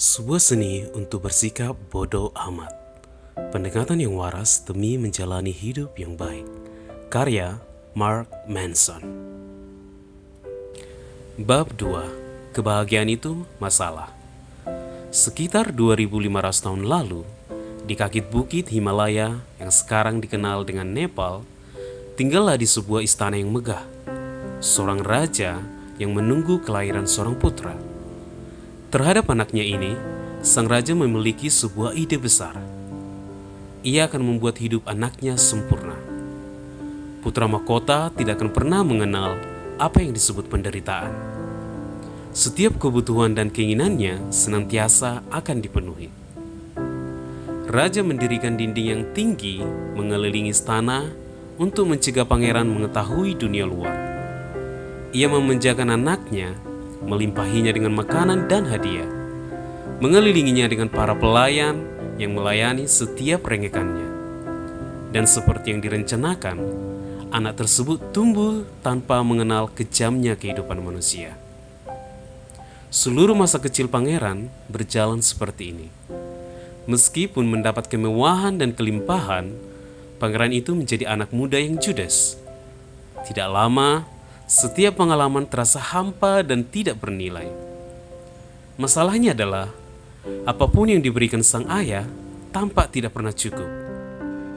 Sebuah seni untuk bersikap bodoh amat. Pendekatan yang waras demi menjalani hidup yang baik. Karya Mark Manson. Bab 2. Kebahagiaan itu masalah. Sekitar 2500 tahun lalu, di kaki bukit Himalaya yang sekarang dikenal dengan Nepal, tinggallah di sebuah istana yang megah seorang raja yang menunggu kelahiran seorang putra. Terhadap anaknya ini, sang raja memiliki sebuah ide besar. Ia akan membuat hidup anaknya sempurna. Putra mahkota tidak akan pernah mengenal apa yang disebut penderitaan. Setiap kebutuhan dan keinginannya senantiasa akan dipenuhi. Raja mendirikan dinding yang tinggi mengelilingi istana untuk mencegah pangeran mengetahui dunia luar. Ia memanjakan anaknya, melimpahinya dengan makanan dan hadiah, mengelilinginya dengan para pelayan yang melayani setiap rengekannya. Dan seperti yang direncanakan, anak tersebut tumbuh tanpa mengenal kejamnya kehidupan manusia. Seluruh masa kecil pangeran berjalan seperti ini. Meskipun mendapat kemewahan dan kelimpahan, pangeran itu menjadi anak muda yang judes. Tidak lama, setiap pengalaman terasa hampa dan tidak bernilai. Masalahnya adalah, apapun yang diberikan sang ayah tampak tidak pernah cukup,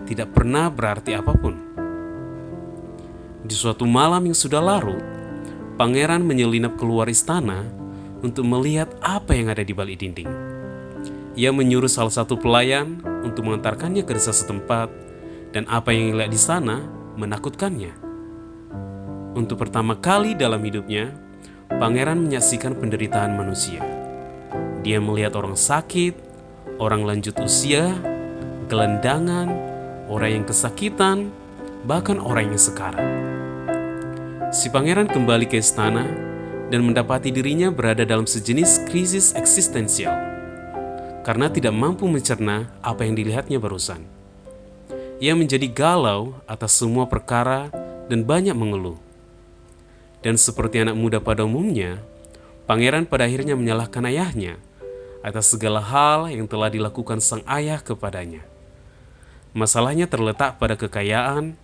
tidak pernah berarti apapun. Di suatu malam yang sudah larut, pangeran menyelinap keluar istana untuk melihat apa yang ada di balik dinding. Ia menyuruh salah satu pelayan untuk mengantarkannya ke desa setempat, dan apa yang ia lihat di sana menakutkannya. Untuk pertama kali dalam hidupnya, pangeran menyaksikan penderitaan manusia. Dia melihat orang sakit, orang lanjut usia, gelandangan, orang yang kesakitan, bahkan orang yang sekarat. Si pangeran kembali ke istana dan mendapati dirinya berada dalam sejenis krisis eksistensial karena tidak mampu mencerna apa yang dilihatnya barusan. Ia menjadi galau atas semua perkara dan banyak mengeluh. Dan seperti anak muda pada umumnya, pangeran pada akhirnya menyalahkan ayahnya atas segala hal yang telah dilakukan sang ayah kepadanya. Masalahnya terletak pada kekayaan,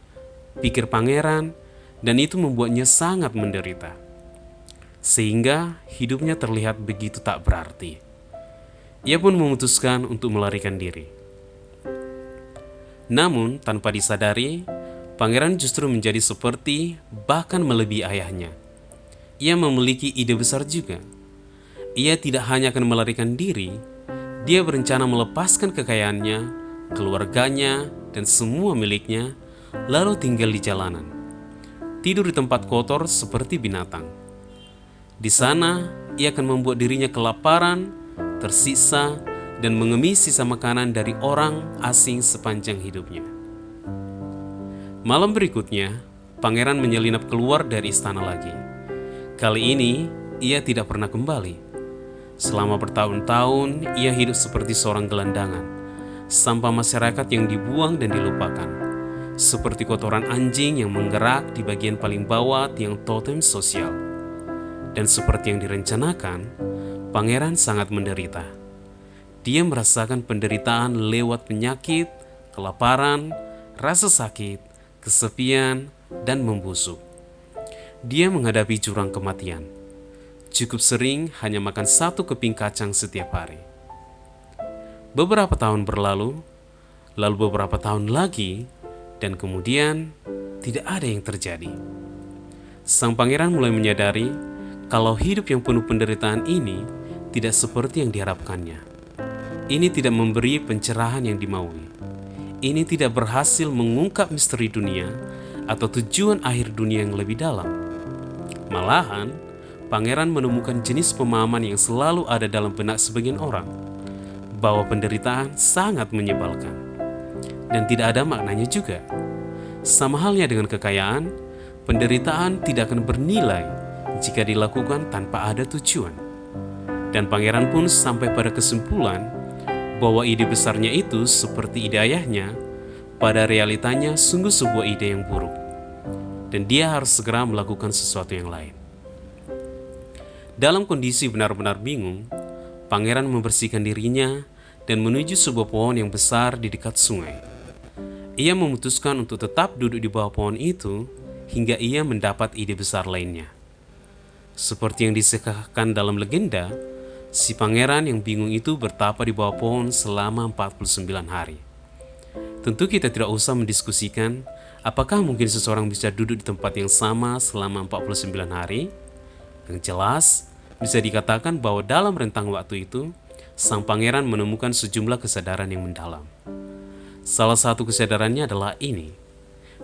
pikir pangeran, dan itu membuatnya sangat menderita. Sehingga hidupnya terlihat begitu tak berarti. Ia pun memutuskan untuk melarikan diri. Namun tanpa disadari, pangeran justru menjadi seperti, bahkan melebihi ayahnya. Ia memiliki ide besar juga. Ia tidak hanya akan melarikan diri, dia berencana melepaskan kekayaannya, keluarganya, dan semua miliknya, lalu tinggal di jalanan. Tidur di tempat kotor seperti binatang. Di sana, ia akan membuat dirinya kelaparan, tersiksa, dan mengemis sisa makanan dari orang asing sepanjang hidupnya. Malam berikutnya, pangeran menyelinap keluar dari istana lagi. Kali ini, ia tidak pernah kembali. Selama bertahun-tahun, ia hidup seperti seorang gelandangan, sampah masyarakat yang dibuang dan dilupakan, seperti kotoran anjing yang menggerak di bagian paling bawah tiang totem sosial. Dan seperti yang direncanakan, pangeran sangat menderita. Dia merasakan penderitaan lewat penyakit, kelaparan, rasa sakit, kesepian, dan membusuk. Dia menghadapi jurang kematian. Cukup sering hanya makan satu keping kacang setiap hari. Beberapa tahun berlalu, lalu beberapa tahun lagi, dan kemudian tidak ada yang terjadi. Sang pangeran mulai menyadari kalau hidup yang penuh penderitaan ini tidak seperti yang diharapkannya. Ini tidak memberi pencerahan yang dimaui. Ini tidak berhasil mengungkap misteri dunia atau tujuan akhir dunia yang lebih dalam. Malahan, pangeran menemukan jenis pemahaman yang selalu ada dalam benak sebagian orang, bahwa penderitaan sangat menyebalkan dan tidak ada maknanya juga. Sama halnya dengan kekayaan, penderitaan tidak akan bernilai jika dilakukan tanpa ada tujuan. Dan pangeran pun sampai pada kesimpulan bahwa ide besarnya itu seperti ide ayahnya, pada realitanya sungguh sebuah ide yang buruk, dan dia harus segera melakukan sesuatu yang lain. Dalam kondisi benar-benar bingung, pangeran membersihkan dirinya dan menuju sebuah pohon yang besar di dekat sungai. Ia memutuskan untuk tetap duduk di bawah pohon itu hingga ia mendapat ide besar lainnya. Seperti yang disekahkan dalam legenda, si pangeran yang bingung itu bertapa di bawah pohon selama 49 hari. Tentu kita tidak usah mendiskusikan apakah mungkin seseorang bisa duduk di tempat yang sama selama 49 hari. Yang jelas, bisa dikatakan bahwa dalam rentang waktu itu, sang pangeran menemukan sejumlah kesadaran yang mendalam. Salah satu kesadarannya adalah ini,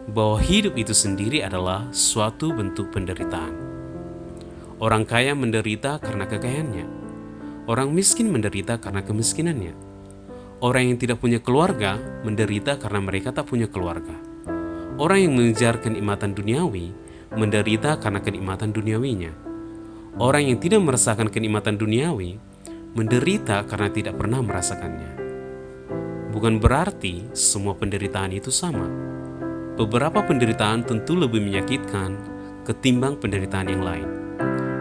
bahwa hidup itu sendiri adalah suatu bentuk penderitaan. Orang kaya menderita karena kekayaannya. Orang miskin menderita karena kemiskinannya. Orang yang tidak punya keluarga menderita karena mereka tak punya keluarga. Orang yang mengejar kenikmatan duniawi menderita karena kenikmatan duniawinya. Orang yang tidak merasakan kenikmatan duniawi menderita karena tidak pernah merasakannya. Bukan berarti semua penderitaan itu sama. Beberapa penderitaan tentu lebih menyakitkan ketimbang penderitaan yang lain.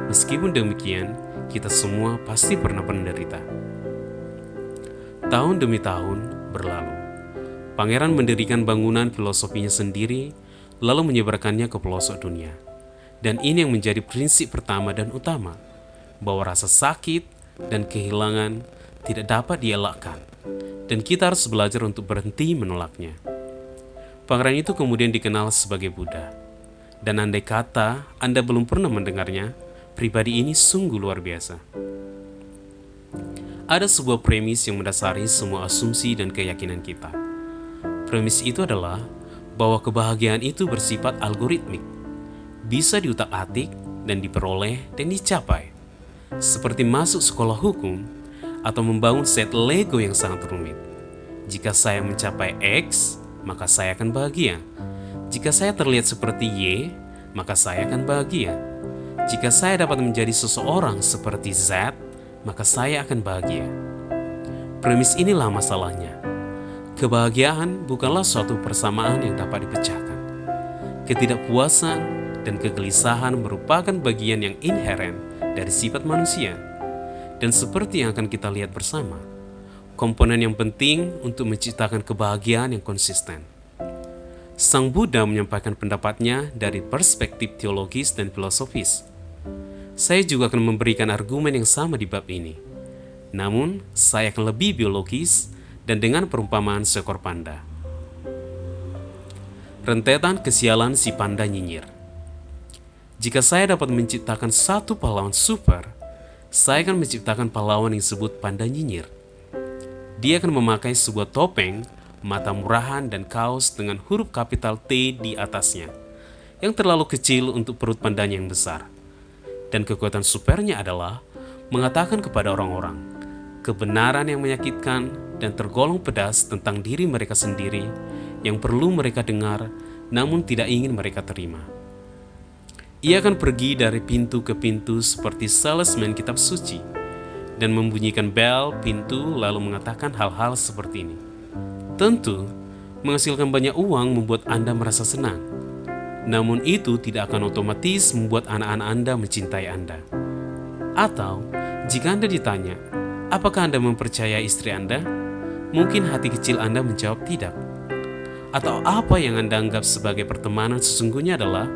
Meskipun demikian, kita semua pasti pernah menderita. Tahun demi tahun berlalu. Pangeran mendirikan bangunan filosofinya sendiri, lalu menyebarkannya ke pelosok dunia. Dan ini yang menjadi prinsip pertama dan utama, bahwa rasa sakit dan kehilangan tidak dapat dielakkan, dan kita harus belajar untuk berhenti menolaknya. Pangeran itu kemudian dikenal sebagai Buddha. Dan andai kata Anda belum pernah mendengarnya, pribadi ini sungguh luar biasa. Ada sebuah premis yang mendasari semua asumsi dan keyakinan kita. Premis itu adalah bahwa kebahagiaan itu bersifat algoritmik, bisa diutak-atik dan diperoleh dan dicapai, seperti masuk sekolah hukum atau membangun set Lego yang sangat rumit. Jika saya mencapai X, maka saya akan bahagia. Jika saya terlihat seperti Y, maka saya akan bahagia. Jika saya dapat menjadi seseorang seperti Z, maka saya akan bahagia. Premis inilah masalahnya. Kebahagiaan bukanlah suatu persamaan yang dapat dipecahkan. Ketidakpuasan dan kegelisahan merupakan bagian yang inheren dari sifat manusia. Dan seperti yang akan kita lihat bersama, komponen yang penting untuk menciptakan kebahagiaan yang konsisten. Sang Buddha menyampaikan pendapatnya dari perspektif teologis dan filosofis. Saya juga akan memberikan argumen yang sama di bab ini. Namun, saya akan lebih biologis dan dengan perumpamaan seekor panda. Rentetan kesialan si panda nyinyir. Jika saya dapat menciptakan satu pahlawan super, saya akan menciptakan pahlawan yang disebut panda nyinyir. Dia akan memakai sebuah topeng, mata murahan, dan kaos dengan huruf kapital T di atasnya, yang terlalu kecil untuk perut pandanya yang besar. Dan kekuatan supernya adalah mengatakan kepada orang-orang kebenaran yang menyakitkan dan tergolong pedas tentang diri mereka sendiri yang perlu mereka dengar namun tidak ingin mereka terima. Ia akan pergi dari pintu ke pintu seperti salesman kitab suci dan membunyikan bel pintu lalu mengatakan hal-hal seperti ini. Tentu, menghasilkan banyak uang membuat Anda merasa senang. Namun itu tidak akan otomatis membuat anak-anak Anda mencintai Anda. Atau, jika Anda ditanya, apakah Anda mempercayai istri Anda? Mungkin hati kecil Anda menjawab tidak. Atau apa yang Anda anggap sebagai pertemanan sesungguhnya adalah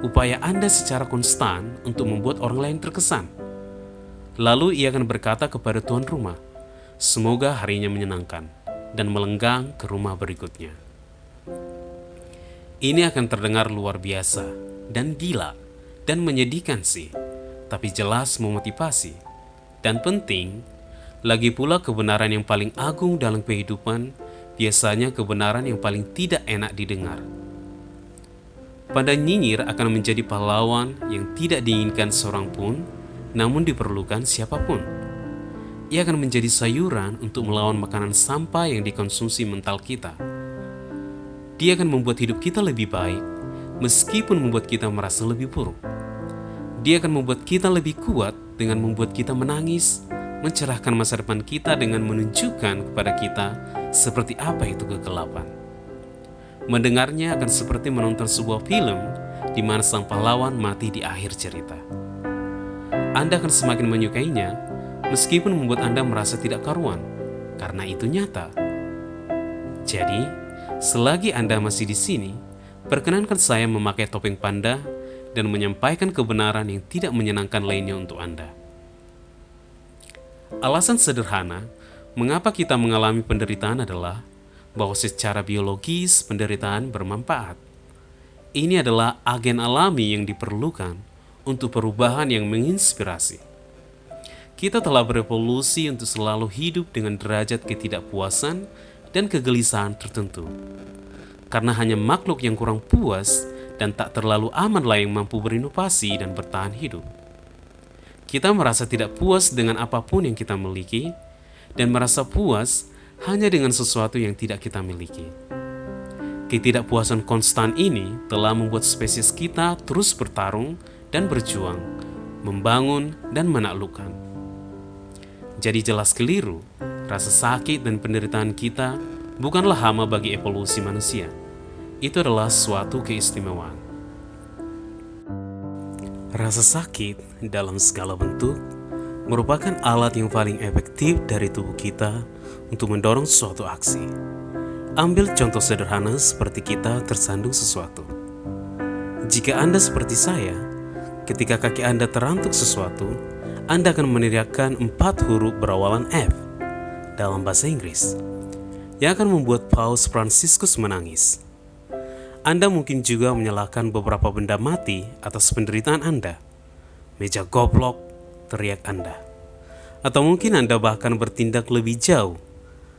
upaya Anda secara konstan untuk membuat orang lain terkesan. Lalu ia akan berkata kepada tuan rumah, semoga harinya menyenangkan, dan melenggang ke rumah berikutnya. Ini akan terdengar luar biasa dan gila dan menyedihkan sih, tapi jelas memotivasi dan penting. Lagi pula kebenaran yang paling agung dalam kehidupan biasanya kebenaran yang paling tidak enak didengar. Panda nyinyir akan menjadi pahlawan yang tidak diinginkan seorang pun, namun diperlukan siapapun. Ia akan menjadi sayuran untuk melawan makanan sampah yang dikonsumsi mental kita. Dia akan membuat hidup kita lebih baik, meskipun membuat kita merasa lebih buruk. Dia akan membuat kita lebih kuat dengan membuat kita menangis, mencerahkan masa depan kita dengan menunjukkan kepada kita seperti apa itu kegelapan. Mendengarnya akan seperti menonton sebuah film di mana sang pahlawan mati di akhir cerita. Anda akan semakin menyukainya meskipun membuat Anda merasa tidak karuan, karena itu nyata. Jadi, selagi Anda masih di sini, perkenankan saya memakai topeng panda dan menyampaikan kebenaran yang tidak menyenangkan lainnya untuk Anda. Alasan sederhana mengapa kita mengalami penderitaan adalah bahwa secara biologis penderitaan bermanfaat. Ini adalah agen alami yang diperlukan untuk perubahan yang menginspirasi. Kita telah berevolusi untuk selalu hidup dengan derajat ketidakpuasan dan kegelisahan tertentu. Karena hanya makhluk yang kurang puas dan tak terlalu amanlah yang mampu berinovasi dan bertahan hidup. Kita merasa tidak puas dengan apapun yang kita miliki dan merasa puas hanya dengan sesuatu yang tidak kita miliki. Ketidakpuasan konstan ini telah membuat spesies kita terus bertarung dan berjuang, membangun dan menaklukkan. Jadi jelas keliru, rasa sakit dan penderitaan kita bukanlah hama bagi evolusi manusia. Itu adalah suatu keistimewaan. Rasa sakit dalam segala bentuk merupakan alat yang paling efektif dari tubuh kita untuk mendorong suatu aksi. Ambil contoh sederhana seperti kita tersandung sesuatu. Jika Anda seperti saya, ketika kaki Anda terantuk sesuatu, Anda akan meneriakkan 4 huruf berawalan F dalam bahasa Inggris, yang akan membuat Paus Fransiskus menangis. Anda mungkin juga menyalahkan beberapa benda mati atas penderitaan Anda. Meja goblok, teriak Anda. Atau mungkin Anda bahkan bertindak lebih jauh,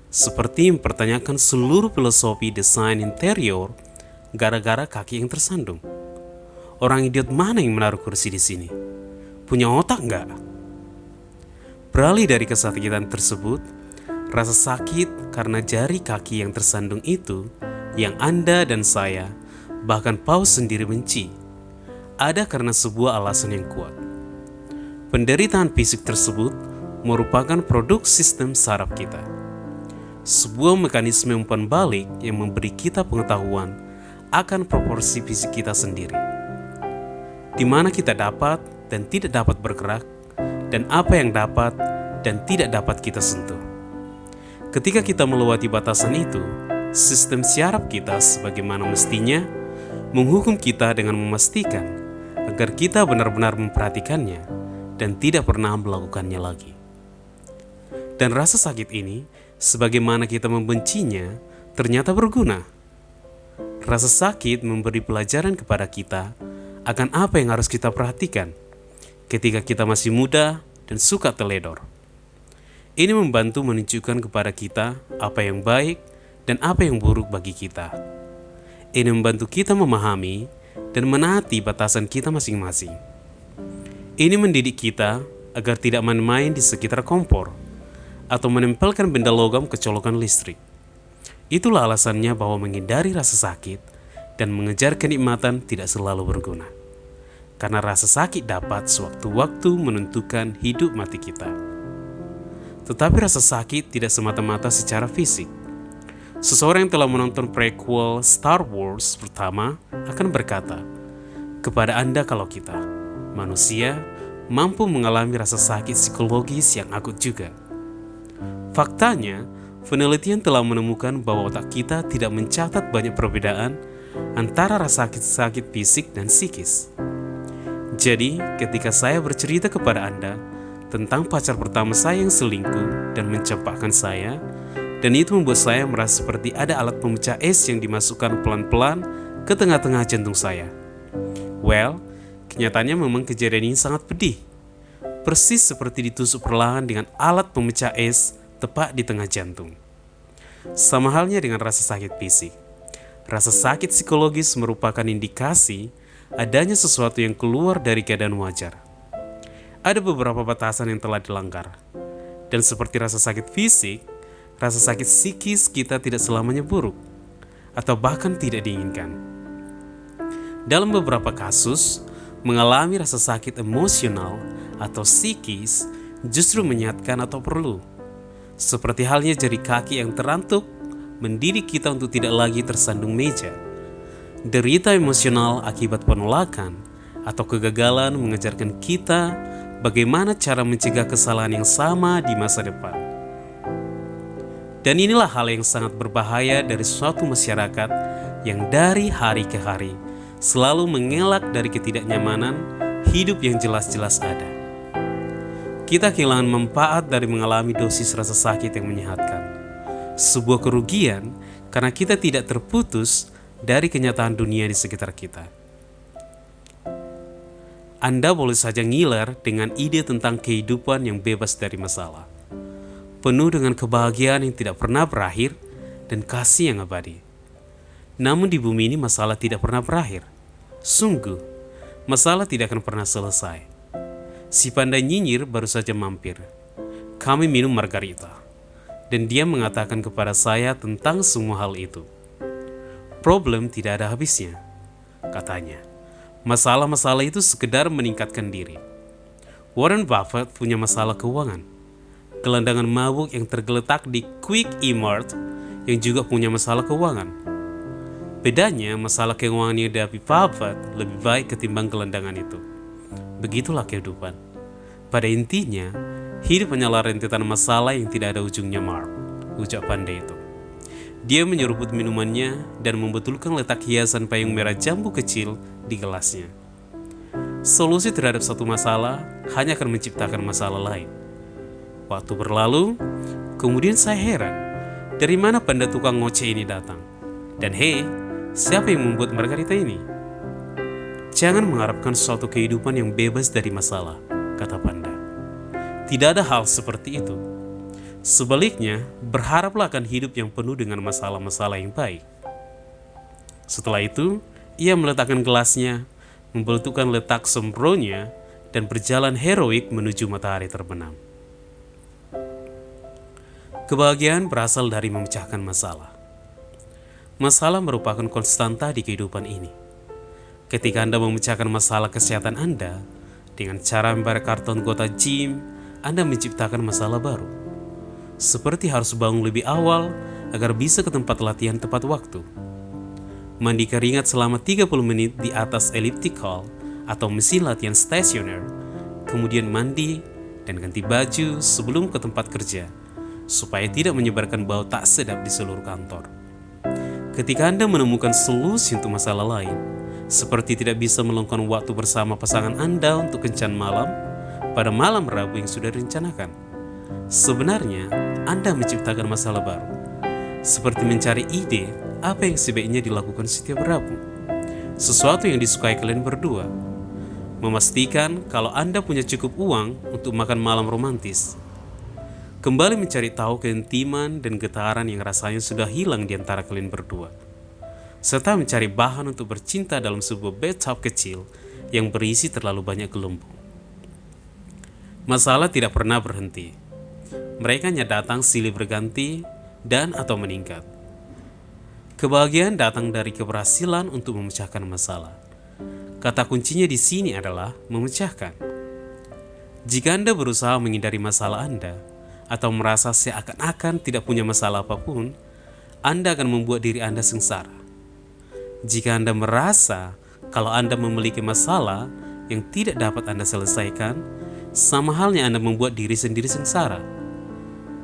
seperti mempertanyakan seluruh filosofi desain interior gara-gara kaki yang tersandung. Orang idiot mana yang menaruh kursi di sini? Punya otak nggak? Beralih dari kesakitan tersebut, rasa sakit karena jari kaki yang tersandung itu yang Anda dan saya, bahkan Paus sendiri benci, ada karena sebuah alasan yang kuat. Penderitaan fisik tersebut merupakan produk sistem saraf kita. Sebuah mekanisme umpan balik yang memberi kita pengetahuan akan proporsi fisik kita sendiri, di mana kita dapat dan tidak dapat bergerak, dan apa yang dapat dan tidak dapat kita sentuh. Ketika kita melewati batasan itu, sistem syaraf kita sebagaimana mestinya menghukum kita dengan memastikan agar kita benar-benar memperhatikannya dan tidak pernah melakukannya lagi. Dan rasa sakit ini, sebagaimana kita membencinya, ternyata berguna. Rasa sakit memberi pelajaran kepada kita akan apa yang harus kita perhatikan ketika kita masih muda dan suka teledor. Ini membantu menunjukkan kepada kita apa yang baik dan apa yang buruk bagi kita. Ini membantu kita memahami dan menaati batasan kita masing-masing. Ini mendidik kita agar tidak main-main di sekitar kompor atau menempelkan benda logam ke colokan listrik. Itulah alasannya bahwa menghindari rasa sakit dan mengejar kenikmatan tidak selalu berguna. Karena rasa sakit dapat sewaktu-waktu menentukan hidup mati kita. Tetapi rasa sakit tidak semata-mata secara fisik. Seseorang yang telah menonton prequel Star Wars pertama akan berkata, kepada Anda kalau kita, manusia, mampu mengalami rasa sakit psikologis yang akut juga. Faktanya, penelitian telah menemukan bahwa otak kita tidak mencatat banyak perbedaan antara rasa sakit fisik dan psikis. Jadi, ketika saya bercerita kepada Anda tentang pacar pertama saya yang selingkuh dan mencampakkan saya, dan itu membuat saya merasa seperti ada alat pemecah es yang dimasukkan pelan-pelan ke tengah-tengah jantung saya. Well, kenyataannya memang kejadian ini sangat pedih. Persis seperti ditusuk perlahan dengan alat pemecah es tepat di tengah jantung. Sama halnya dengan rasa sakit fisik. Rasa sakit psikologis merupakan indikasi adanya sesuatu yang keluar dari keadaan wajar. Ada beberapa batasan yang telah dilanggar. Dan seperti rasa sakit fisik, rasa sakit psikis kita tidak selamanya buruk, atau bahkan tidak diinginkan. Dalam beberapa kasus, mengalami rasa sakit emosional atau psikis justru menyehatkan atau perlu. Seperti halnya jari kaki yang terantuk mendidik kita untuk tidak lagi tersandung meja. Derita emosional akibat penolakan atau kegagalan mengajarkan kita bagaimana cara mencegah kesalahan yang sama di masa depan. Dan inilah hal yang sangat berbahaya dari suatu masyarakat yang dari hari ke hari selalu mengelak dari ketidaknyamanan hidup yang jelas-jelas ada. Kita kehilangan manfaat dari mengalami dosis rasa sakit yang menyehatkan. Sebuah kerugian karena kita tidak terputus dari kenyataan dunia di sekitar kita. Anda boleh saja ngiler dengan ide tentang kehidupan yang bebas dari masalah, penuh dengan kebahagiaan yang tidak pernah berakhir dan kasih yang abadi. Namun di bumi ini masalah tidak pernah berakhir. Sungguh, masalah tidak akan pernah selesai. Si pandai nyinyir baru saja mampir. Kami minum margarita, dan dia mengatakan kepada saya tentang semua hal itu. Problem tidak ada habisnya, katanya. Masalah-masalah itu sekedar meningkatkan diri. Warren Buffett punya masalah keuangan. Gelandangan mabuk yang tergeletak di Quick E-Mart yang juga punya masalah keuangan. Bedanya, masalah keuangan yang dihadapi Buffett lebih baik ketimbang gelandangan itu. Begitulah kehidupan. Pada intinya, hidup hanyalah rentetan masalah yang tidak ada ujungnya, Mark, ucap pandai itu. Dia menyeruput minumannya dan membetulkan letak hiasan payung merah jambu kecil di gelasnya. Solusi terhadap satu masalah hanya akan menciptakan masalah lain. Waktu berlalu, kemudian saya heran, dari mana panda tukang ngoceh ini datang? Dan hei, siapa yang membuat margarita ini? Jangan mengharapkan suatu kehidupan yang bebas dari masalah, kata panda. Tidak ada hal seperti itu. Sebaliknya, berharaplah akan hidup yang penuh dengan masalah-masalah yang baik. Setelah itu, ia meletakkan gelasnya, membelutupkan letak sembronya, dan berjalan heroik menuju matahari terbenam. Kebahagiaan berasal dari memecahkan masalah. Masalah merupakan konstanta di kehidupan ini. Ketika Anda memecahkan masalah kesehatan Anda, dengan cara membayar karton kota gym, Anda menciptakan masalah baru. Seperti harus bangun lebih awal agar bisa ke tempat latihan tepat waktu. Mandi keringat selama 30 menit di atas elliptical atau mesin latihan stasioner, kemudian mandi dan ganti baju sebelum ke tempat kerja, supaya tidak menyebarkan bau tak sedap di seluruh kantor. Ketika Anda menemukan solusi untuk masalah lain, seperti tidak bisa meluangkan waktu bersama pasangan Anda untuk kencan malam pada malam Rabu yang sudah direncanakan, sebenarnya Anda menciptakan masalah baru. Seperti mencari ide apa yang sebaiknya dilakukan setiap Rabu, sesuatu yang disukai kalian berdua, memastikan kalau Anda punya cukup uang untuk makan malam romantis, kembali mencari tahu keintiman dan getaran yang rasanya sudah hilang di antara kalian berdua, serta mencari bahan untuk bercinta dalam sebuah bathtub kecil yang berisi terlalu banyak gelembung. Masalah tidak pernah berhenti. Mereka hanya datang silih berganti dan atau meningkat. Kebahagiaan datang dari keberhasilan untuk memecahkan masalah. Kata kuncinya di sini adalah memecahkan. Jika Anda berusaha menghindari masalah Anda atau merasa seakan-akan tidak punya masalah apapun, Anda akan membuat diri Anda sengsara. Jika Anda merasa kalau Anda memiliki masalah yang tidak dapat Anda selesaikan, sama halnya Anda membuat diri sendiri sengsara.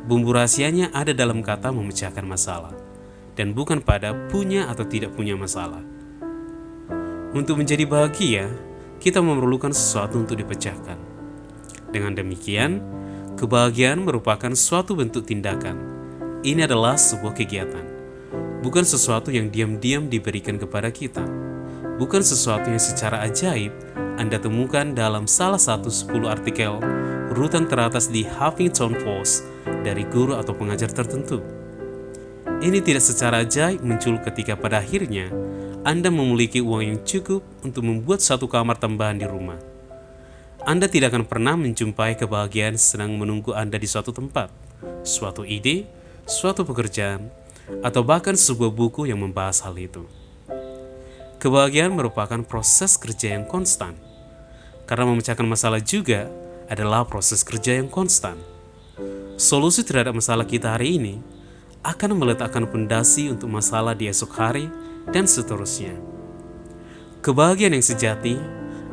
Bumbu rahasianya ada dalam kata memecahkan masalah, dan bukan pada punya atau tidak punya masalah. Untuk menjadi bahagia, kita memerlukan sesuatu untuk dipecahkan. Dengan demikian, kebahagiaan merupakan suatu bentuk tindakan. Ini adalah sebuah kegiatan, bukan sesuatu yang diam-diam diberikan kepada kita, bukan sesuatu yang secara ajaib Anda temukan dalam salah satu 10 artikel urutan teratas di Huffington Post dari guru atau pengajar tertentu. Ini tidak secara ajaib muncul ketika pada akhirnya Anda memiliki uang yang cukup untuk membuat satu kamar tambahan di rumah. Anda tidak akan pernah menjumpai kebahagiaan sedang menunggu Anda di suatu tempat, suatu ide, suatu pekerjaan, atau bahkan sebuah buku yang membahas hal itu. Kebahagiaan merupakan proses kerja yang konstan, karena memecahkan masalah juga adalah proses kerja yang konstan. Solusi terhadap masalah kita hari ini akan meletakkan fondasi untuk masalah di esok hari dan seterusnya. Kebahagiaan yang sejati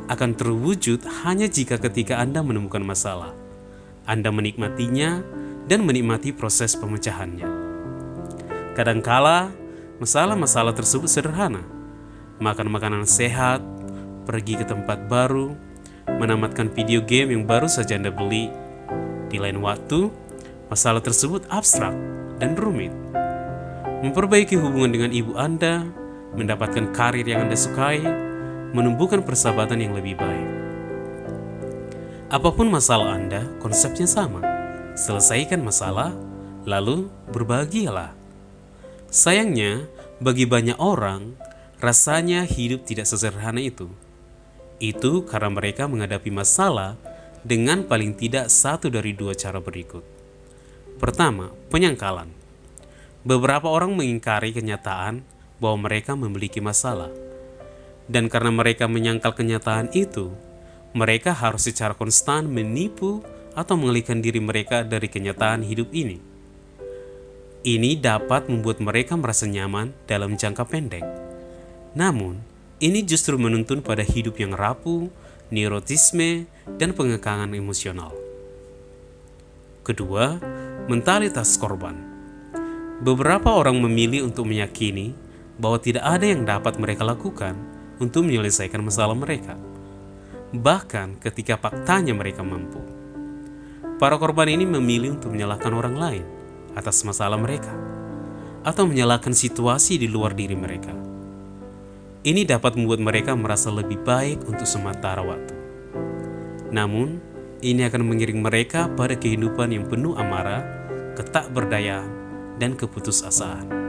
akan terwujud hanya jika ketika Anda menemukan masalah, Anda menikmatinya dan menikmati proses pemecahannya. Kadangkala, masalah-masalah tersebut sederhana. Makan makanan sehat, pergi ke tempat baru, menamatkan video game yang baru saja Anda beli. Di lain waktu, masalah tersebut abstrak dan rumit. Memperbaiki hubungan dengan ibu Anda, mendapatkan karir yang Anda sukai, menumbuhkan persahabatan yang lebih baik. Apapun masalah Anda, konsepnya sama. Selesaikan masalah, lalu berbahagialah. Sayangnya, bagi banyak orang, rasanya hidup tidak sesederhana itu. Itu karena mereka menghadapi masalah dengan paling tidak satu dari dua cara berikut. Pertama, penyangkalan. Beberapa orang mengingkari kenyataan bahwa mereka memiliki masalah. Dan karena mereka menyangkal kenyataan itu, mereka harus secara konstan menipu atau mengalihkan diri mereka dari kenyataan hidup ini. Ini dapat membuat mereka merasa nyaman dalam jangka pendek. Namun, ini justru menuntun pada hidup yang rapuh, neurotisme, dan pengekangan emosional. Kedua, mentalitas korban. Beberapa orang memilih untuk meyakini bahwa tidak ada yang dapat mereka lakukan untuk menyelesaikan masalah mereka, bahkan ketika faktanya mereka mampu. Para korban ini memilih untuk menyalahkan orang lain atas masalah mereka, atau menyalahkan situasi di luar diri mereka. Ini dapat membuat mereka merasa lebih baik untuk sementara waktu. Namun, ini akan mengiring mereka pada kehidupan yang penuh amarah, ketakberdayaan, dan keputusasaan.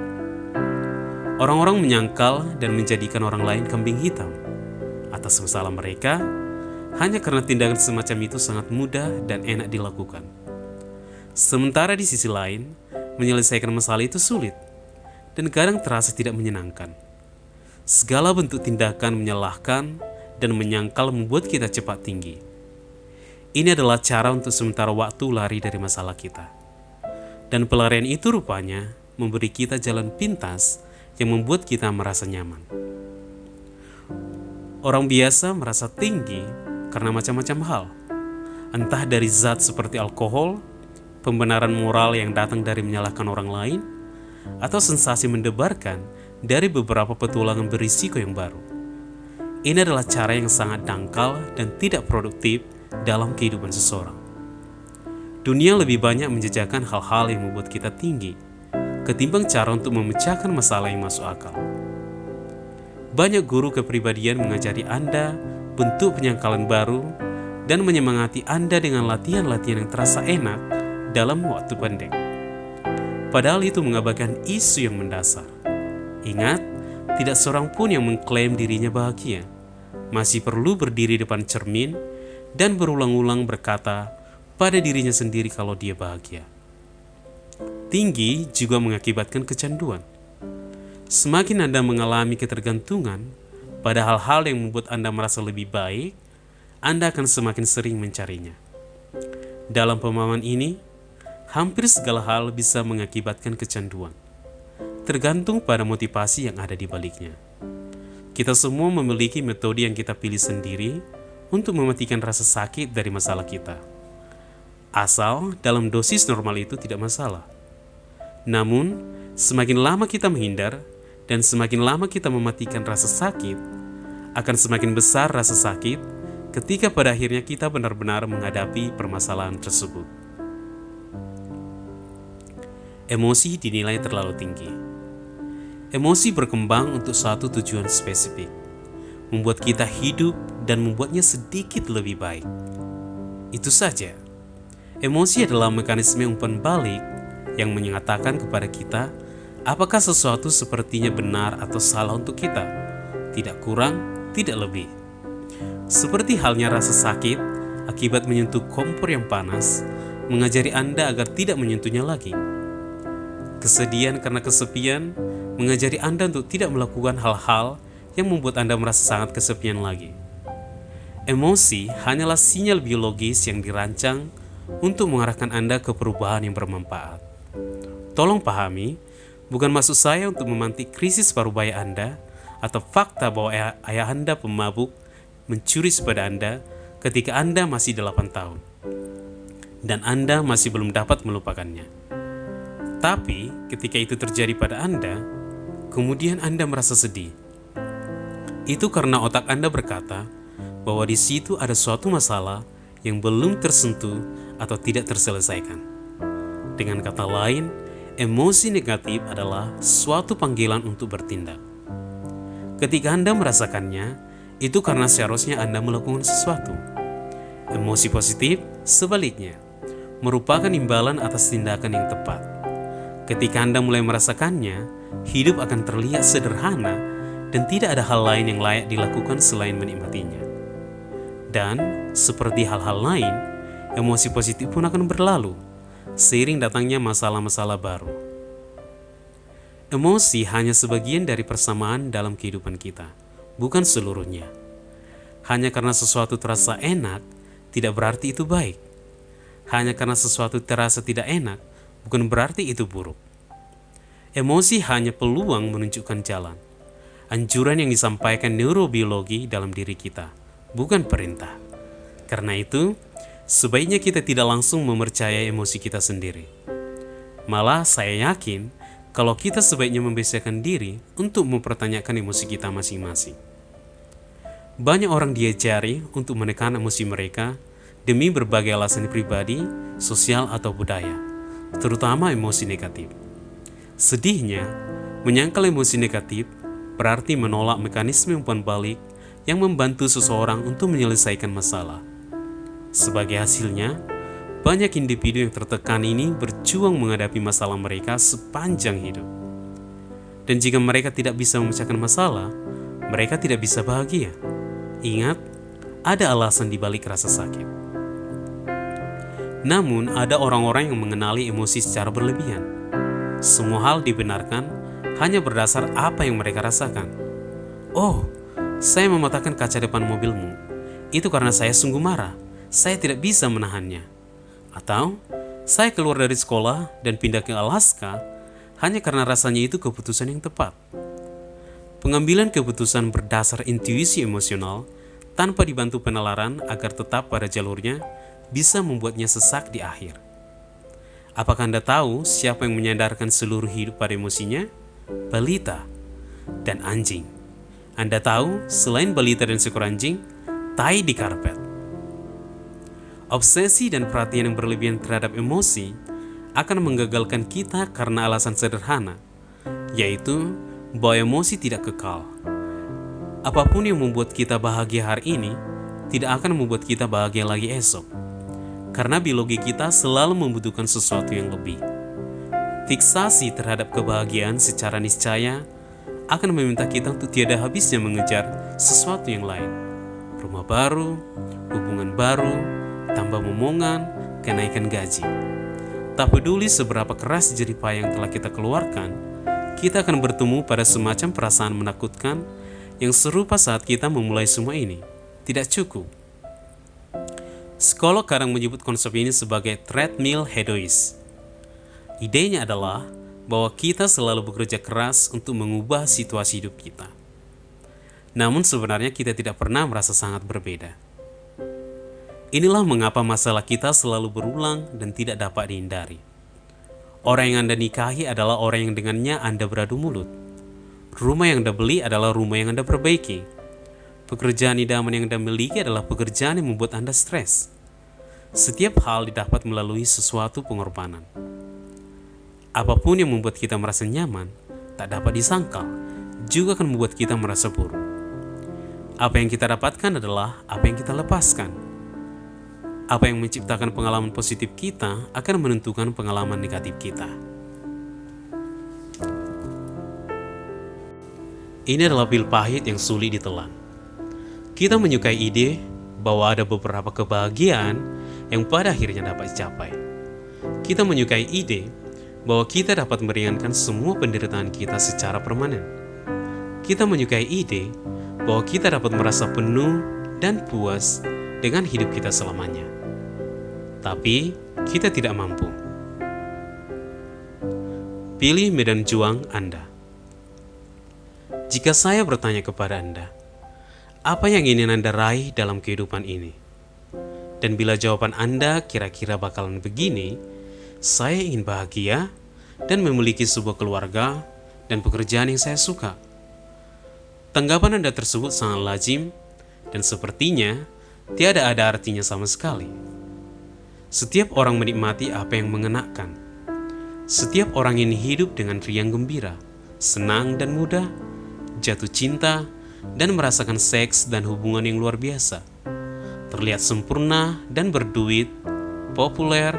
Orang-orang menyangkal dan menjadikan orang lain kambing hitam atas masalah mereka hanya karena tindakan semacam itu sangat mudah dan enak dilakukan. Sementara di sisi lain, menyelesaikan masalah itu sulit dan kadang terasa tidak menyenangkan. Segala bentuk tindakan menyalahkan dan menyangkal membuat kita cepat tinggi. Ini adalah cara untuk sementara waktu lari dari masalah kita. Dan pelarian itu rupanya memberi kita jalan pintas yang membuat kita merasa nyaman. Orang biasa merasa tinggi karena macam-macam hal. Entah dari zat seperti alkohol, pembenaran moral yang datang dari menyalahkan orang lain, atau sensasi mendebarkan dari beberapa petualangan berisiko yang baru. Ini adalah cara yang sangat dangkal dan tidak produktif dalam kehidupan seseorang. Dunia lebih banyak menjejakan hal-hal yang membuat kita tinggi ketimbang cara untuk memecahkan masalah yang masuk akal. Banyak guru kepribadian mengajari Anda bentuk penyangkalan baru dan menyemangati Anda dengan latihan-latihan yang terasa enak dalam waktu pendek. Padahal itu mengabaikan isu yang mendasar. Ingat, tidak seorang pun yang mengklaim dirinya bahagia. Masih perlu berdiri depan cermin dan berulang-ulang berkata pada dirinya sendiri kalau dia bahagia. Tinggi juga mengakibatkan kecanduan. Semakin Anda mengalami ketergantungan pada hal-hal yang membuat Anda merasa lebih baik, Anda akan semakin sering mencarinya. Dalam pemahaman ini, hampir segala hal bisa mengakibatkan kecanduan, tergantung pada motivasi yang ada di baliknya. Kita semua memiliki metode yang kita pilih sendiri untuk mematikan rasa sakit dari masalah kita. Asal dalam dosis normal itu tidak masalah. Namun, semakin lama kita menghindar dan semakin lama kita mematikan rasa sakit, akan semakin besar rasa sakit ketika pada akhirnya kita benar-benar menghadapi permasalahan tersebut. Emosi dinilai terlalu tinggi. Emosi berkembang untuk satu tujuan spesifik, membuat kita hidup dan membuatnya sedikit lebih baik. Itu saja. Emosi adalah mekanisme umpan balik yang menyatakan kepada kita apakah sesuatu sepertinya benar atau salah untuk kita, tidak kurang, tidak lebih. Seperti halnya rasa sakit akibat menyentuh kompor yang panas, mengajari Anda agar tidak menyentuhnya lagi. Kesedihan karena kesepian mengajari Anda untuk tidak melakukan hal-hal yang membuat Anda merasa sangat kesepian lagi. Emosi hanyalah sinyal biologis yang dirancang untuk mengarahkan Anda ke perubahan yang bermanfaat. Tolong pahami, bukan maksud saya untuk memantik krisis parubaya Anda atau fakta bahwa ayah Anda pemabuk mencuri pada Anda ketika Anda masih 8 tahun dan Anda masih belum dapat melupakannya. Tapi ketika itu terjadi pada Anda, kemudian Anda merasa sedih. Itu karena otak Anda berkata bahwa di situ ada suatu masalah yang belum tersentuh atau tidak terselesaikan. Dengan kata lain, emosi negatif adalah suatu panggilan untuk bertindak. Ketika Anda merasakannya, itu karena seharusnya Anda melakukan sesuatu. Emosi positif, sebaliknya, merupakan imbalan atas tindakan yang tepat. Ketika Anda mulai merasakannya, hidup akan terlihat sederhana dan tidak ada hal lain yang layak dilakukan selain menikmatinya. Dan, seperti hal-hal lain, emosi positif pun akan berlalu, seiring datangnya masalah-masalah baru. Emosi hanya sebagian dari persamaan dalam kehidupan kita, bukan seluruhnya. Hanya karena sesuatu terasa enak, tidak berarti itu baik. Hanya karena sesuatu terasa tidak enak, bukan berarti itu buruk. Emosi hanya peluang menunjukkan jalan, anjuran yang disampaikan neurobiologi dalam diri kita, bukan perintah. Karena itu, sebaiknya kita tidak langsung mempercayai emosi kita sendiri. Malah saya yakin kalau kita sebaiknya membiasakan diri untuk mempertanyakan emosi kita masing-masing. Banyak orang diajari untuk menekan emosi mereka demi berbagai alasan pribadi, sosial, atau budaya, terutama emosi negatif. Sedihnya, menyangkal emosi negatif berarti menolak mekanisme umpan balik yang membantu seseorang untuk menyelesaikan masalah. Sebagai hasilnya, banyak individu yang tertekan ini berjuang menghadapi masalah mereka sepanjang hidup. Dan jika mereka tidak bisa memecahkan masalah, mereka tidak bisa bahagia. Ingat, ada alasan di balik rasa sakit. Namun, ada orang-orang yang mengenali emosi secara berlebihan. Semua hal dibenarkan hanya berdasar apa yang mereka rasakan. Oh, saya mematahkan kaca depan mobilmu. Itu karena saya sungguh marah. Saya tidak bisa menahannya. Atau, saya keluar dari sekolah dan pindah ke Alaska hanya karena rasanya itu keputusan yang tepat. Pengambilan keputusan berdasar intuisi emosional tanpa dibantu penalaran agar tetap pada jalurnya bisa membuatnya sesak di akhir. Apakah Anda tahu siapa yang menyandarkan seluruh hidup pada emosinya? Balita dan anjing. Anda tahu selain balita dan seekor anjing, tai di karpet. Obsesi dan perhatian yang berlebihan terhadap emosi akan menggagalkan kita karena alasan sederhana, yaitu bahwa emosi tidak kekal. Apapun yang membuat kita bahagia hari ini, tidak akan membuat kita bahagia lagi esok. Karena biologi kita selalu membutuhkan sesuatu yang lebih. Fiksasi terhadap kebahagiaan secara niscaya akan meminta kita untuk tiada habisnya mengejar sesuatu yang lain. Rumah baru, hubungan baru, tambah momongan, kenaikan gaji. Tak peduli seberapa keras jerih payah yang telah kita keluarkan, kita akan bertemu pada semacam perasaan menakutkan yang serupa saat kita memulai semua ini. Tidak cukup. Psikolog kadang menyebut konsep ini sebagai treadmill hedois. Idenya adalah bahwa kita selalu bekerja keras untuk mengubah situasi hidup kita. Namun sebenarnya kita tidak pernah merasa sangat berbeda. Inilah mengapa masalah kita selalu berulang dan tidak dapat dihindari. Orang yang Anda nikahi adalah orang yang dengannya Anda beradu mulut. Rumah yang Anda beli adalah rumah yang Anda perbaiki. Pekerjaan idaman yang Anda miliki adalah pekerjaan yang membuat Anda stres. Setiap hal didapat melalui sesuatu pengorbanan. Apapun yang membuat kita merasa nyaman, tak dapat disangkal, juga akan membuat kita merasa buruk. Apa yang kita dapatkan adalah apa yang kita lepaskan. Apa yang menciptakan pengalaman positif kita akan menentukan pengalaman negatif kita. Ini adalah pil pahit yang sulit ditelan. Kita menyukai ide bahwa ada beberapa kebahagiaan yang pada akhirnya dapat dicapai. Kita menyukai ide bahwa kita dapat meringankan semua penderitaan kita secara permanen. Kita menyukai ide bahwa kita dapat merasa penuh dan puas dengan hidup kita selamanya. Tapi kita tidak mampu. Pilih medan juang Anda. Jika saya bertanya kepada Anda, Apa yang ingin Anda raih dalam kehidupan ini? Dan bila jawaban Anda kira-kira bakalan begini, saya ingin bahagia dan memiliki sebuah keluarga dan pekerjaan yang saya suka. Tanggapan Anda tersebut sangat lazim dan sepertinya tiada ada artinya sama sekali. Setiap orang menikmati apa yang mengenakan. Setiap orang ini hidup dengan riang gembira, senang dan mudah, jatuh cinta, dan merasakan seks dan hubungan yang luar biasa. Terlihat sempurna dan berduit, populer,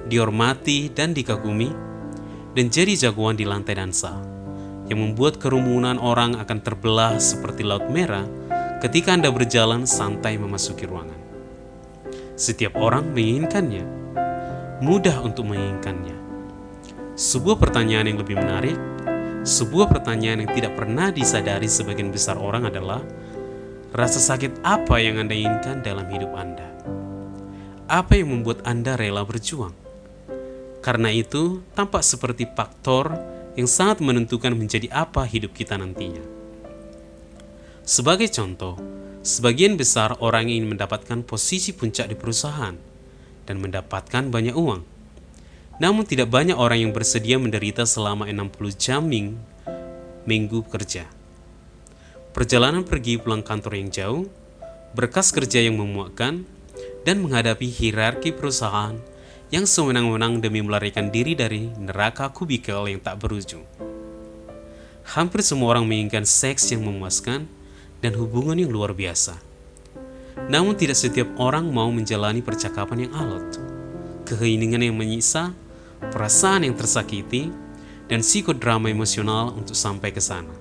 dihormati dan dikagumi, dan jadi jagoan di lantai dansa, yang membuat kerumunan orang akan terbelah seperti laut merah ketika Anda berjalan santai memasuki ruangan. Setiap orang menginginkannya, mudah untuk menginginkannya. Sebuah pertanyaan yang lebih menarik, sebuah pertanyaan yang tidak pernah disadari sebagian besar orang adalah, rasa sakit apa yang Anda inginkan dalam hidup Anda? Apa yang membuat Anda rela berjuang? Karena itu, tampak seperti faktor yang sangat menentukan menjadi apa hidup kita nantinya. Sebagai contoh, sebagian besar orang ingin mendapatkan posisi puncak di perusahaan dan mendapatkan banyak uang. Namun tidak banyak orang yang bersedia menderita selama 60 jam minggu kerja. Perjalanan pergi pulang kantor yang jauh, berkas kerja yang memuakkan, dan menghadapi hierarki perusahaan yang sewenang-wenang demi melarikan diri dari neraka kubikel yang tak berujung. Hampir semua orang menginginkan seks yang memuaskan dan hubungan yang luar biasa. Namun tidak setiap orang mau menjalani percakapan yang alot, keheningan yang menyiksa, perasaan yang tersakiti, dan psikodrama emosional untuk sampai ke sana.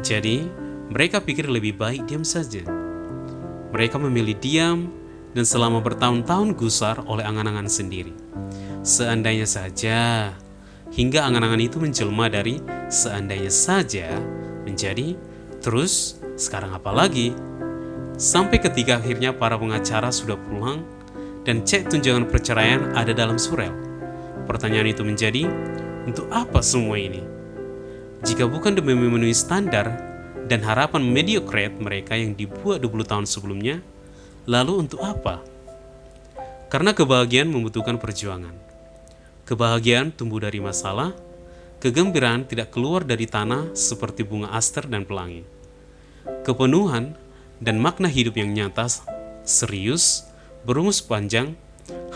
Jadi, mereka pikir lebih baik diam saja. Mereka memilih diam dan selama bertahun-tahun gusar oleh angan-angan sendiri. Seandainya saja, hingga angan-angan itu menjelma dari seandainya saja menjadi terus sekarang apa lagi? Sampai ketika akhirnya para pengacara sudah pulang dan cek tunjangan perceraian ada dalam surel. Pertanyaan itu menjadi, untuk apa semua ini? Jika bukan demi memenuhi standar dan harapan mediocre mereka yang dibuat 20 tahun sebelumnya, lalu untuk apa? Karena kebahagiaan membutuhkan perjuangan. Kebahagiaan tumbuh dari masalah, kegembiraan tidak keluar dari tanah seperti bunga aster dan pelangi. Kepenuhan dan makna hidup yang nyata, serius, berumus panjang,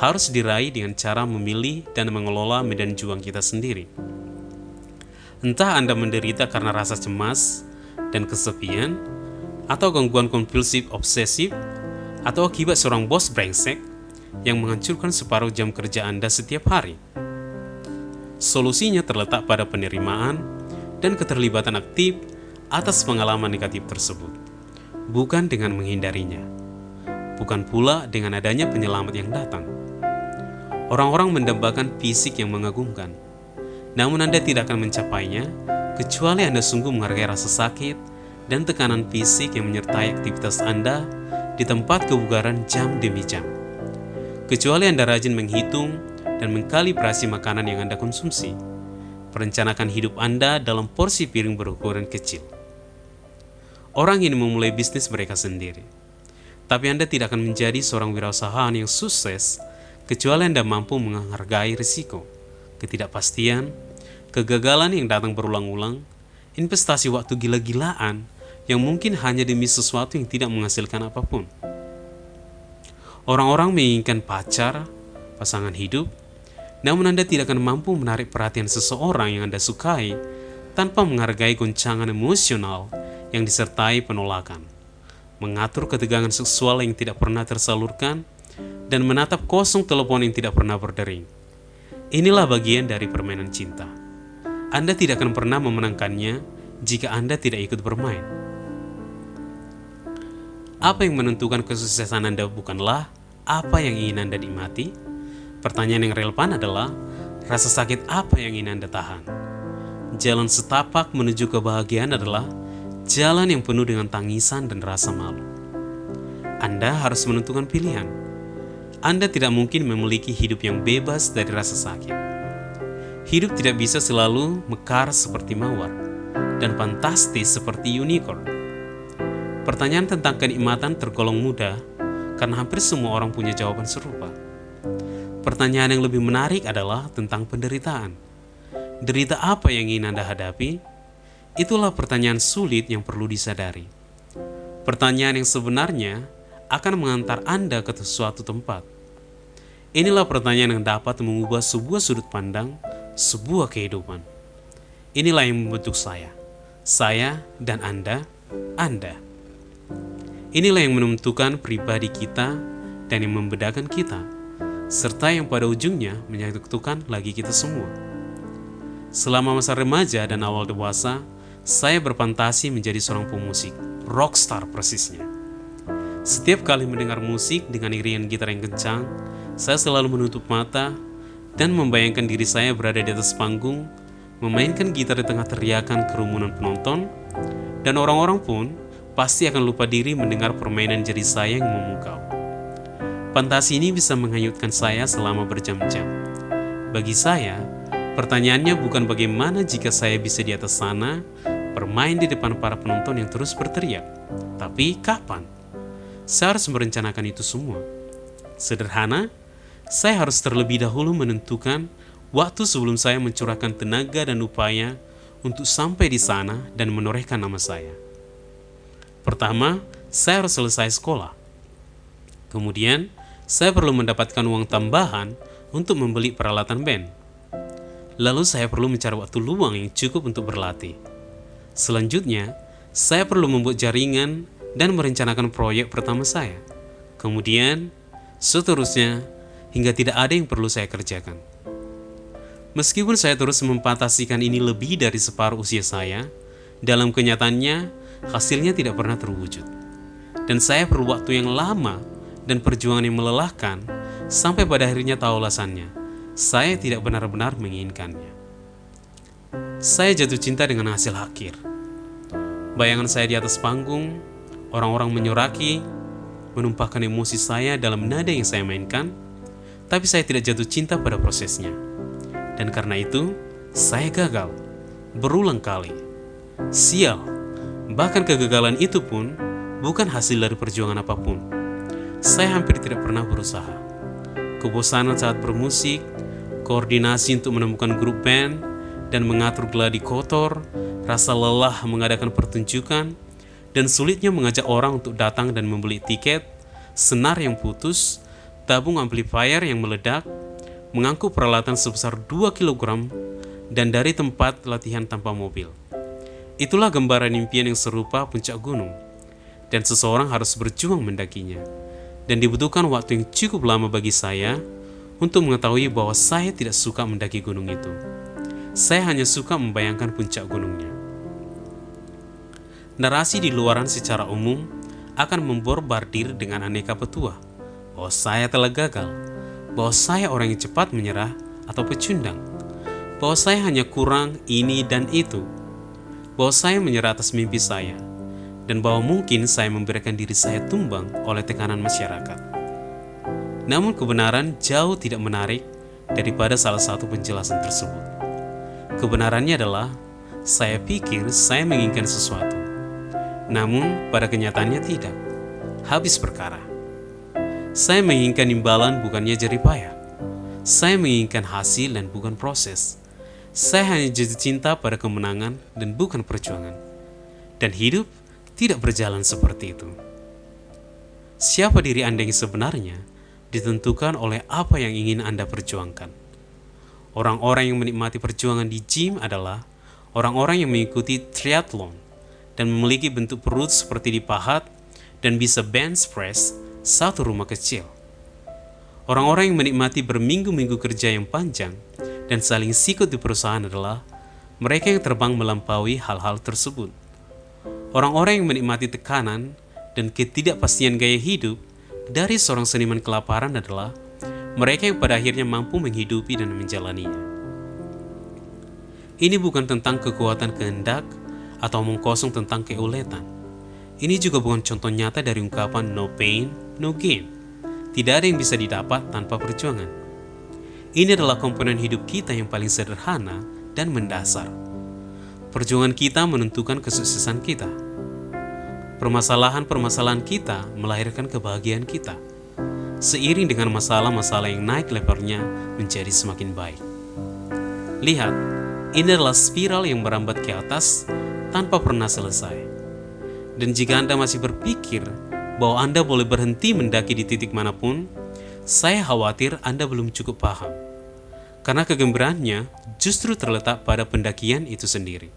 harus diraih dengan cara memilih dan mengelola medan juang kita sendiri. Entah Anda menderita karena rasa cemas dan kesepian, atau gangguan kompulsif obsesif, atau akibat seorang bos brengsek yang menghancurkan separuh jam kerja Anda setiap hari. Solusinya terletak pada penerimaan dan keterlibatan aktif atas pengalaman negatif tersebut, bukan dengan menghindarinya, bukan pula dengan adanya penyelamat yang datang. Orang-orang mendambakan fisik yang mengagumkan, namun Anda tidak akan mencapainya kecuali Anda sungguh menghargai rasa sakit dan tekanan fisik yang menyertai aktivitas Anda di tempat kebugaran jam demi jam. Kecuali Anda rajin menghitung dan mengkalibrasi makanan yang Anda konsumsi, perencanakan hidup Anda dalam porsi piring berukuran kecil. Orang ini memulai bisnis mereka sendiri, tapi Anda tidak akan menjadi seorang wirausahawan yang sukses kecuali Anda mampu menghargai risiko, ketidakpastian, kegagalan yang datang berulang-ulang, investasi waktu gila-gilaan yang mungkin hanya demi sesuatu yang tidak menghasilkan apapun. Orang-orang menginginkan pacar, pasangan hidup, namun Anda tidak akan mampu menarik perhatian seseorang yang Anda sukai tanpa menghargai goncangan emosional yang disertai penolakan, mengatur ketegangan seksual yang tidak pernah tersalurkan, dan menatap kosong telepon yang tidak pernah berdering. Inilah bagian dari permainan cinta. Anda tidak akan pernah memenangkannya jika Anda tidak ikut bermain. Apa yang menentukan kesuksesan Anda bukanlah apa yang ingin Anda nikmati. Pertanyaan yang relevan adalah, rasa sakit apa yang ingin Anda tahan? Jalan setapak menuju kebahagiaan adalah jalan yang penuh dengan tangisan dan rasa malu. Anda harus menentukan pilihan. Anda tidak mungkin memiliki hidup yang bebas dari rasa sakit. Hidup tidak bisa selalu mekar seperti mawar dan fantastis seperti unicorn. Pertanyaan tentang kenikmatan tergolong mudah karena hampir semua orang punya jawaban serupa. Pertanyaan yang lebih menarik adalah tentang penderitaan. Derita apa yang ingin Anda hadapi? Itulah pertanyaan sulit yang perlu disadari. Pertanyaan yang sebenarnya akan mengantar Anda ke suatu tempat. Inilah pertanyaan yang dapat mengubah sebuah sudut pandang, sebuah kehidupan. Inilah yang membentuk saya dan Anda. Inilah yang menentukan pribadi kita dan yang membedakan kita, serta yang pada ujungnya menyatukan lagi kita semua. Selama masa remaja dan awal dewasa, saya berfantasi menjadi seorang pemusik, rockstar persisnya. Setiap kali mendengar musik dengan iringan gitar yang kencang, saya selalu menutup mata dan membayangkan diri saya berada di atas panggung, memainkan gitar di tengah teriakan kerumunan penonton, dan orang-orang pun pasti akan lupa diri mendengar permainan jari saya yang memukau. Fantasi ini bisa menghanyutkan saya selama berjam-jam. Bagi saya, pertanyaannya bukan bagaimana jika saya bisa di atas sana, bermain di depan para penonton yang terus berteriak, tapi kapan? Saya harus merencanakan itu semua. Sederhana, saya harus terlebih dahulu menentukan waktu sebelum saya mencurahkan tenaga dan upaya untuk sampai di sana dan menorehkan nama saya. Pertama, saya harus selesai sekolah. Kemudian, saya perlu mendapatkan uang tambahan untuk membeli peralatan band. Lalu saya perlu mencari waktu luang yang cukup untuk berlatih. Selanjutnya, saya perlu membuat jaringan dan merencanakan proyek pertama saya. Kemudian, seterusnya, hingga tidak ada yang perlu saya kerjakan. Meskipun saya terus memfantasikan ini lebih dari separuh usia saya, dalam kenyataannya, hasilnya tidak pernah terwujud. Dan saya perlu waktu yang lama dan perjuangan yang melelahkan sampai pada akhirnya tahu alasannya. Saya tidak benar-benar menginginkannya. Saya jatuh cinta dengan hasil akhir. Bayangan saya di atas panggung, orang-orang menyoraki, menumpahkan emosi saya dalam nada yang saya mainkan, tapi saya tidak jatuh cinta pada prosesnya. Dan karena itu, saya gagal berulang kali. Sial. Bahkan kegagalan itu pun bukan hasil dari perjuangan apapun. Saya hampir tidak pernah berusaha. Kebosanan saat bermusik, koordinasi untuk menemukan grup band, dan mengatur gladi kotor, rasa lelah mengadakan pertunjukan, dan sulitnya mengajak orang untuk datang dan membeli tiket, senar yang putus, tabung amplifier yang meledak, mengangkut peralatan sebesar 2 kg, dan dari tempat latihan tanpa mobil. Itulah gambaran impian yang serupa puncak gunung, dan seseorang harus berjuang mendakinya, dan dibutuhkan waktu yang cukup lama bagi saya untuk mengetahui bahwa saya tidak suka mendaki gunung itu. Saya hanya suka membayangkan puncak gunungnya. Narasi di luaran secara umum akan membombardir dengan aneka petua, bahwa saya telah gagal, bahwa saya orang yang cepat menyerah atau pecundang, bahwa saya hanya kurang ini dan itu, bahwa saya menyerah atas mimpi saya, dan bahwa mungkin saya membiarkan diri saya tumbang oleh tekanan masyarakat. Namun kebenaran jauh tidak menarik daripada salah satu penjelasan tersebut. Kebenarannya adalah, saya pikir saya menginginkan sesuatu, namun pada kenyataannya tidak. Habis perkara. Saya menginginkan imbalan bukannya jerih payah. Saya menginginkan hasil dan bukan proses. Saya hanya jatuh cinta pada kemenangan dan bukan perjuangan. Dan hidup tidak berjalan seperti itu. Siapa diri Anda yang sebenarnya ditentukan oleh apa yang ingin Anda perjuangkan. Orang-orang yang menikmati perjuangan di gym adalah orang-orang yang mengikuti triathlon dan memiliki bentuk perut seperti dipahat dan bisa bench press satu rumah kecil. Orang-orang yang menikmati berminggu-minggu kerja yang panjang dan saling sikut di perusahaan adalah mereka yang terbang melampaui hal-hal tersebut. Orang-orang yang menikmati tekanan dan ketidakpastian gaya hidup dari seorang seniman kelaparan adalah mereka yang pada akhirnya mampu menghidupi dan menjalaninya. Ini bukan tentang kekuatan kehendak atau omong kosong tentang keuletan. Ini juga bukan contoh nyata dari ungkapan no pain, no gain. Tidak ada yang bisa didapat tanpa perjuangan. Ini adalah komponen hidup kita yang paling sederhana dan mendasar. Perjuangan kita menentukan kesuksesan kita. Permasalahan-permasalahan kita melahirkan kebahagiaan kita, seiring dengan masalah-masalah yang naik levelnya menjadi semakin baik. Lihat, ini adalah spiral yang merambat ke atas tanpa pernah selesai. Dan jika Anda masih berpikir bahwa Anda boleh berhenti mendaki di titik manapun, saya khawatir Anda belum cukup paham. Karena kegembiraannya justru terletak pada pendakian itu sendiri.